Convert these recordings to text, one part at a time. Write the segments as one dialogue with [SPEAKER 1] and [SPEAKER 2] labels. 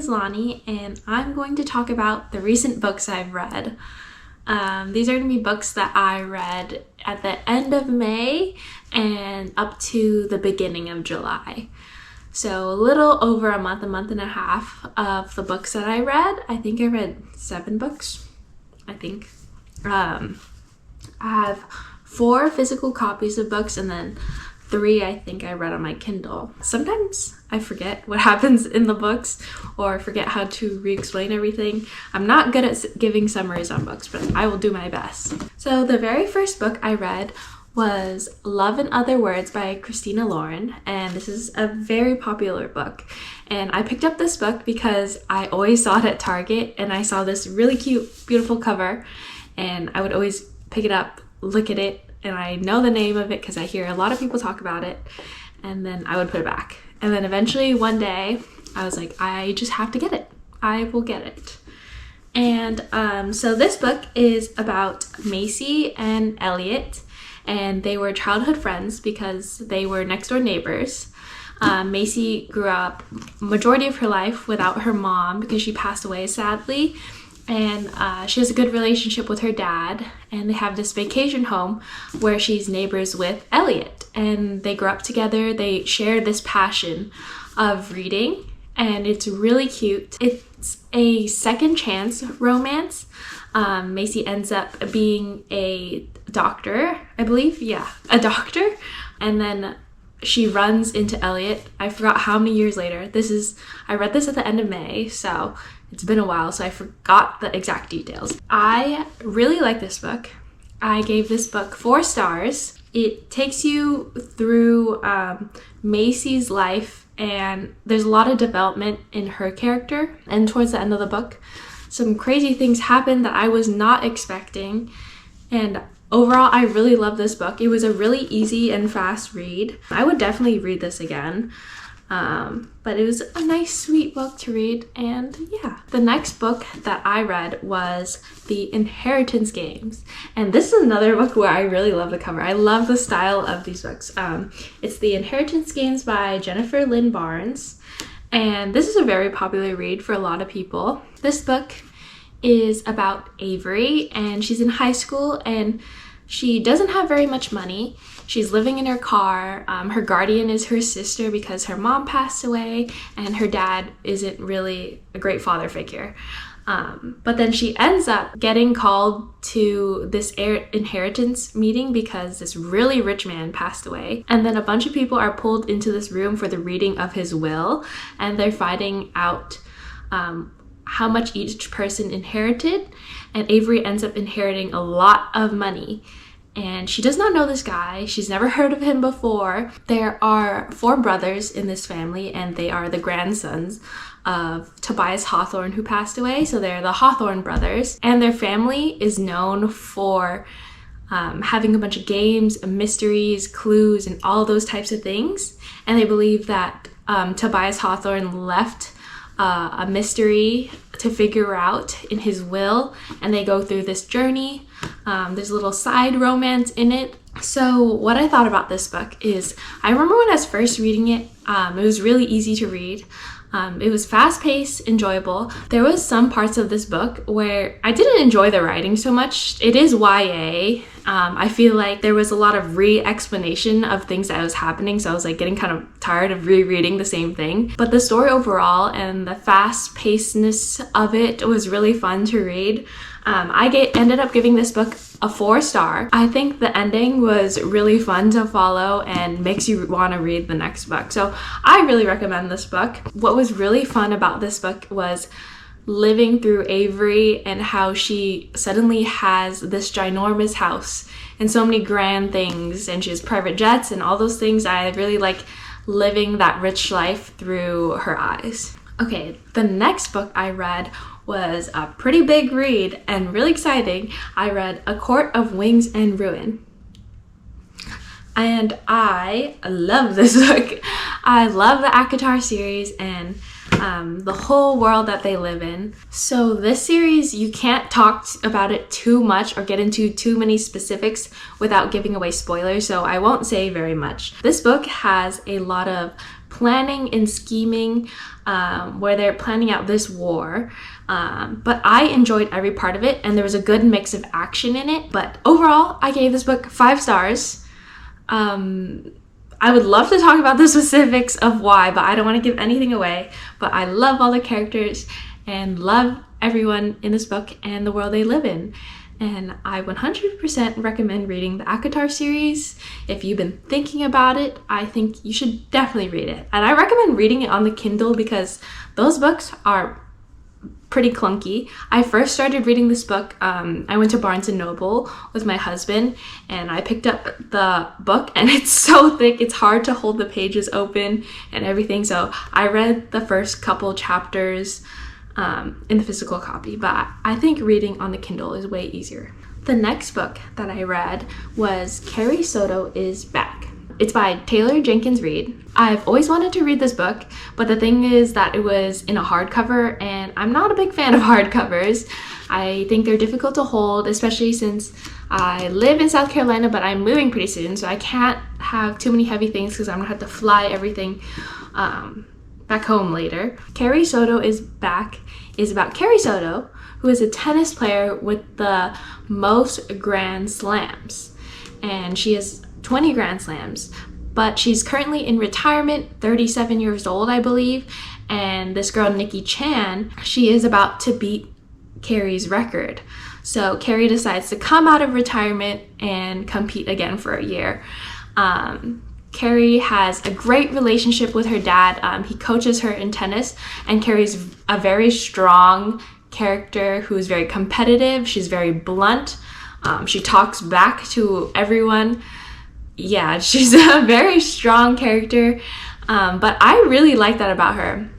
[SPEAKER 1] is Lonnie, and I'm going to talk about the recent books I've read. These are going to be books that I read at the end of May and up to the beginning of July. So a little over a month and a half of the books that I read. I think I read 7 books, I think. I have 4 physical copies of books and then 3 I think I read on my Kindle. Sometimes I forget what happens in the books or forget how to re-explain everything. I'm not good at giving summaries on books, but I will do my best. So the very first book I read was Love in Other Words by Christina, and this is a very popular book. And I picked up this book because I always saw it at Target and I saw this really cute, beautiful cover, and I would always pick it up, look at it, and I know the name of it because I hear a lot of people talk about it, and then I would put it back. And then eventually one day I was like, I just have to get it. I will get it. And so this book is about Macy and Elliot, and they were childhood friends because they were next door neighbors. Macy grew up majority of her life without her mom because she passed away sadly. And she has a good relationship with her dad, and they have this vacation home where she's neighbors with Elliot, and they grew up together. They share this passion of reading, and it's really cute. It's a second chance romance. Macy ends up being a doctor, I believe. Yeah, a doctor. And then she runs into Elliot. I forgot how many years later. I read this at the end of May, so it's been a while, so I forgot the exact details. I really like this book. I gave this book 4 stars. It takes you through Macy's life, and there's a lot of development in her character. And towards the end of the book, some crazy things happen that I was not expecting. And overall, I really love this book. It was a really easy and fast read. I would definitely read this again. But it was a nice, sweet book to read, and yeah. The next book that I read was The Inheritance Games, and this is another book where I really love the cover. I love the style of these books. It's The Inheritance Games by Jennifer Lynn Barnes, and this is a very popular read for a lot of people. This book is about Avery, and she's in high school, and she doesn't have very much money. She's living in her car. Her guardian is her sister because her mom passed away, and her dad isn't really a great father figure. But then she ends up getting called to this inheritance meeting because this really rich man passed away. And then a bunch of people are pulled into this room for the reading of his will, and they're finding out how much each person inherited, and Avery ends up inheriting a lot of money. And she does not know this guy. She's never heard of him before. There are 4 brothers in this family, and they are the grandsons of Tobias Hawthorne, who passed away. So they're the Hawthorne brothers, and their family is known for having a bunch of games, mysteries, clues, and all those types of things. And they believe that Tobias Hawthorne left a mystery to figure out in his will, and they go through this journey. There's a little side romance in it. So what I thought about this book is, I remember when I was first reading it, it was really easy to read. It was fast-paced, enjoyable. There was some parts of this book where I didn't enjoy the writing so much. It is YA. I feel like there was a lot of re-explanation of things that was happening, so I was like getting kind of tired of rereading the same thing. But the story overall and the fast-pacedness of it was really fun to read. I ended up giving this book a 4 star. I think the ending was really fun to follow and makes you want to read the next book. So I really recommend this book. What was really fun about this book was living through Avery and how she suddenly has this ginormous house and so many grand things, and she has private jets and all those things. I really like living that rich life through her eyes. Okay, the next book I read was a pretty big read and really exciting. I read A Court of Wings and Ruin. And I love this book. I love the ACOTAR series and the whole world that they live in. So this series, you can't talk about it too much or get into too many specifics without giving away spoilers, so I won't say very much. This book has a lot of planning and scheming, where they're planning out this war. But I enjoyed every part of it, and there was a good mix of action in it. But overall, I gave this book 5 stars. I would love to talk about the specifics of why, but I don't want to give anything away. But I love all the characters and love everyone in this book and the world they live in. And I 100% recommend reading the ACOTAR series. If you've been thinking about it, I think you should definitely read it. And I recommend reading it on the Kindle because those books are pretty clunky. I first started reading this book, I went to Barnes & Noble with my husband, and I picked up the book, and it's so thick, it's hard to hold the pages open and everything. So I read the first couple chapters in the physical copy, but I think reading on the Kindle is way easier. The next book that I read was Carrie, Soto is Back. It's by Taylor Jenkins Reid. I've always wanted to read this book, but the thing is that it was in a hardcover, and I'm not a big fan of hardcovers. I think they're difficult to hold, especially since I live in South Carolina, but I'm moving pretty soon, so I can't have too many heavy things because I'm gonna have to fly everything back home later. Carrie, Soto is Back is about Carrie Soto, who is a tennis player with the most Grand Slams, and she has 20 Grand Slams, but she's currently in retirement, 37 years old, I believe, and this girl, Nikki Chan, she is about to beat Carrie's record. So Carrie decides to come out of retirement and compete again for a year. Carrie has a great relationship with her dad. He coaches her in tennis, and Carrie's a very strong character who is very competitive. She's very blunt. She talks back to everyone. Yeah, she's a very strong character, but I really like that about her.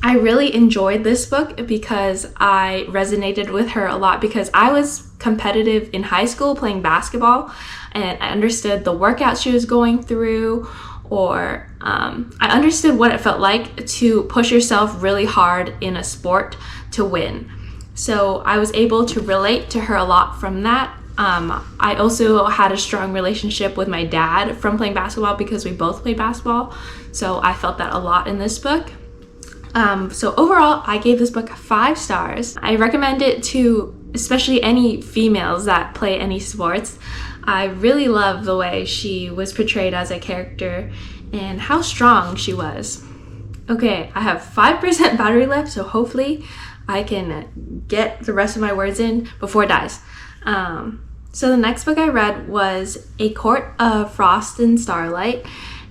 [SPEAKER 1] I really enjoyed this book because I resonated with her a lot because I was competitive in high school playing basketball, and I understood the workouts she was going through, or I understood what it felt like to push yourself really hard in a sport to win. So I was able to relate to her a lot from that. I also had a strong relationship with my dad from playing basketball because we both played basketball. So I felt that a lot in this book. So overall, I gave this book 5 stars. I recommend it to especially any females that play any sports. I really love the way she was portrayed as a character and how strong she was. Okay, I have 5% battery left, so hopefully I can get the rest of my words in before it dies. So the next book I read was A Court of Frost and Starlight,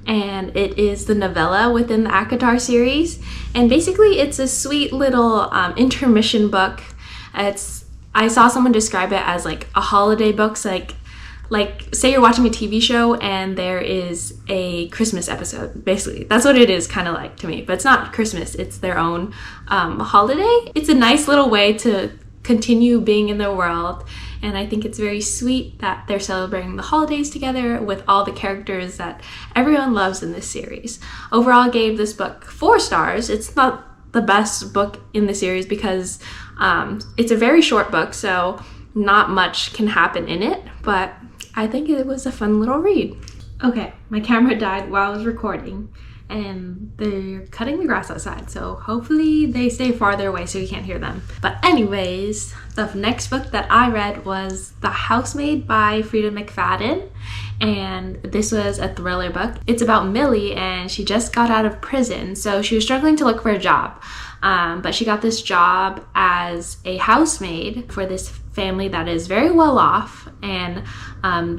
[SPEAKER 1] and it is the novella within the ACOTAR series. And basically it's a sweet little intermission book. I saw someone describe it as like a holiday book, so like say you're watching a TV show and there is a Christmas episode. Basically, that's what it is kind of like to me. But it's not Christmas, it's their own holiday. It's a nice little way to continue being in the world, and I think it's very sweet that they're celebrating the holidays together with all the characters that everyone loves in this series. Overall, I gave this book 4 stars. It's not the best book in the series because it's a very short book, so not much can happen in it, but I think it was a fun little read. Okay, my camera died while I was recording, and they're cutting the grass outside, so hopefully they stay farther away so you can't hear them. But anyways, the next book that I read was The Housemaid by Freida McFadden, and this was a thriller book. It's about Millie, and she just got out of prison, so she was struggling to look for a job, but she got this job as a housemaid for this family that is very well off, and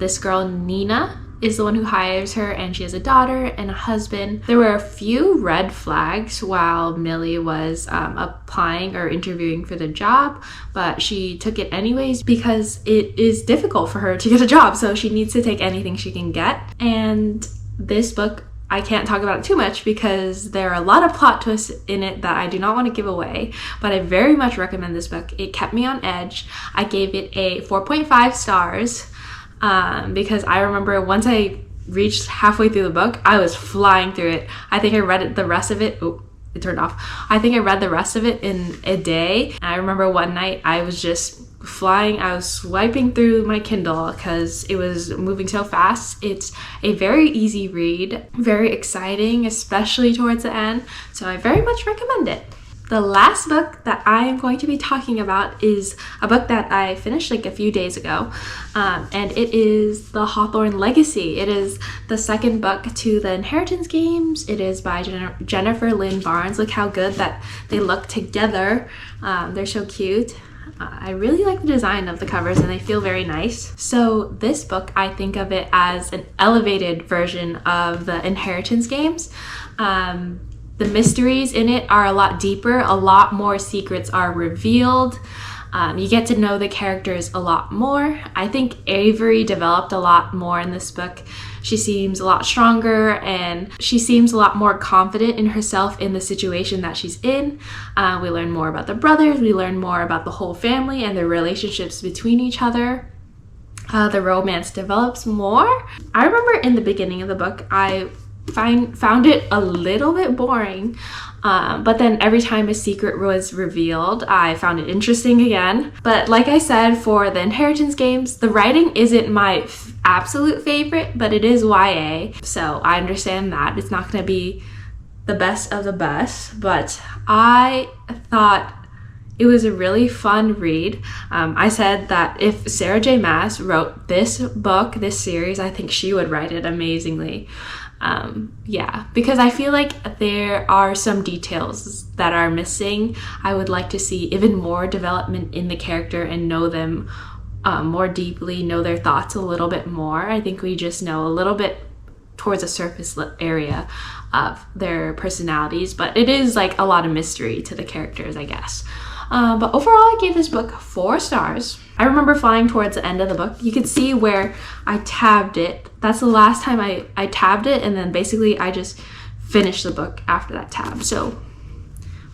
[SPEAKER 1] this girl Nina is the one who hires her, and she has a daughter and a husband. There were a few red flags while Millie was applying or interviewing for the job, but she took it anyways because it is difficult for her to get a job, so she needs to take anything she can get. And this book, I can't talk about it too much because there are a lot of plot twists in it that I do not want to give away, but I very much recommend this book. It kept me on edge. I gave it a 4.5 stars. Because I remember once I reached halfway through the book, I was flying through it. I think I read the rest of it. Oh, it turned off. I think I read the rest of it in a day. And I remember one night I was just I was swiping through my Kindle because it was moving so fast. It's a very easy read, very exciting, especially towards the end, so I very much recommend it. The last book that I am going to be talking about is a book that I finished like a few days ago, and it is The Hawthorne Legacy. It is the second book to the Inheritance games. It is by Jennifer Lynn Barnes. Look how good that they look together. They're so cute. I really like the design of the covers and they feel very nice. So this book, I think of it as an elevated version of the Inheritance games. The mysteries in it are a lot deeper, a lot more secrets are revealed. You get to know the characters a lot more. I think Avery developed a lot more in this book. She seems a lot stronger and she seems a lot more confident in herself in the situation that she's in. We learn more about the brothers, we learn more about the whole family and their relationships between each other. The romance develops more. I remember in the beginning of the book, I found it a little bit boring, but then every time a secret was revealed, I found it interesting again. But like I said, for the Inheritance games, the writing isn't my absolute favorite, but it is YA, so I understand that it's not going to be the best of the best, but I thought it was a really fun read. I said that if Sarah J. Maas wrote this book, this series, I think she would write it amazingly. Yeah, because I feel like there are some details that are missing. I would like to see even more development in the character and know them more deeply, know their thoughts a little bit more. I think we just know a little bit towards a surface area of their personalities, but it is like a lot of mystery to the characters, I guess. But overall, I gave this book 4 stars. I remember flying towards the end of the book. You can see where I tabbed it. That's the last time I tabbed it, and then basically I just finished the book after that tab. So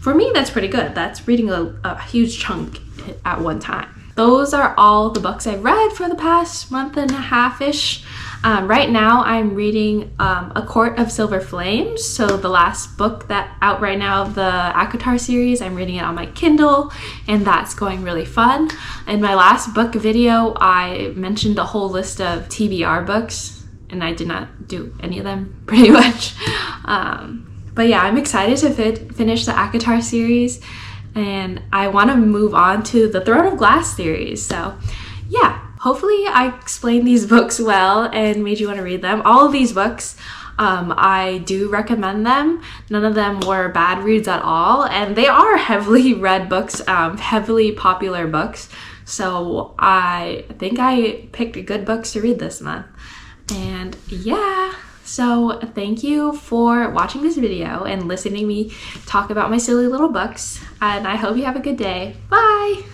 [SPEAKER 1] for me, that's pretty good. That's reading a huge chunk at one time. Those are all the books I've read for the past month and a half-ish. Right now, I'm reading A Court of Silver Flames. So the last book that out right now of the ACOTAR series, I'm reading it on my Kindle, and that's going really fun. In my last book video, I mentioned a whole list of TBR books, and I did not do any of them pretty much. But yeah, I'm excited to finish the ACOTAR series, and I want to move on to the Throne of Glass series. So yeah. Hopefully I explained these books well and made you want to read them. All of these books, I do recommend them. None of them were bad reads at all, and they are heavily read books, heavily popular books. So I think I picked good books to read this month. And yeah, so thank you for watching this video and listening to me talk about my silly little books. And I hope you have a good day. Bye!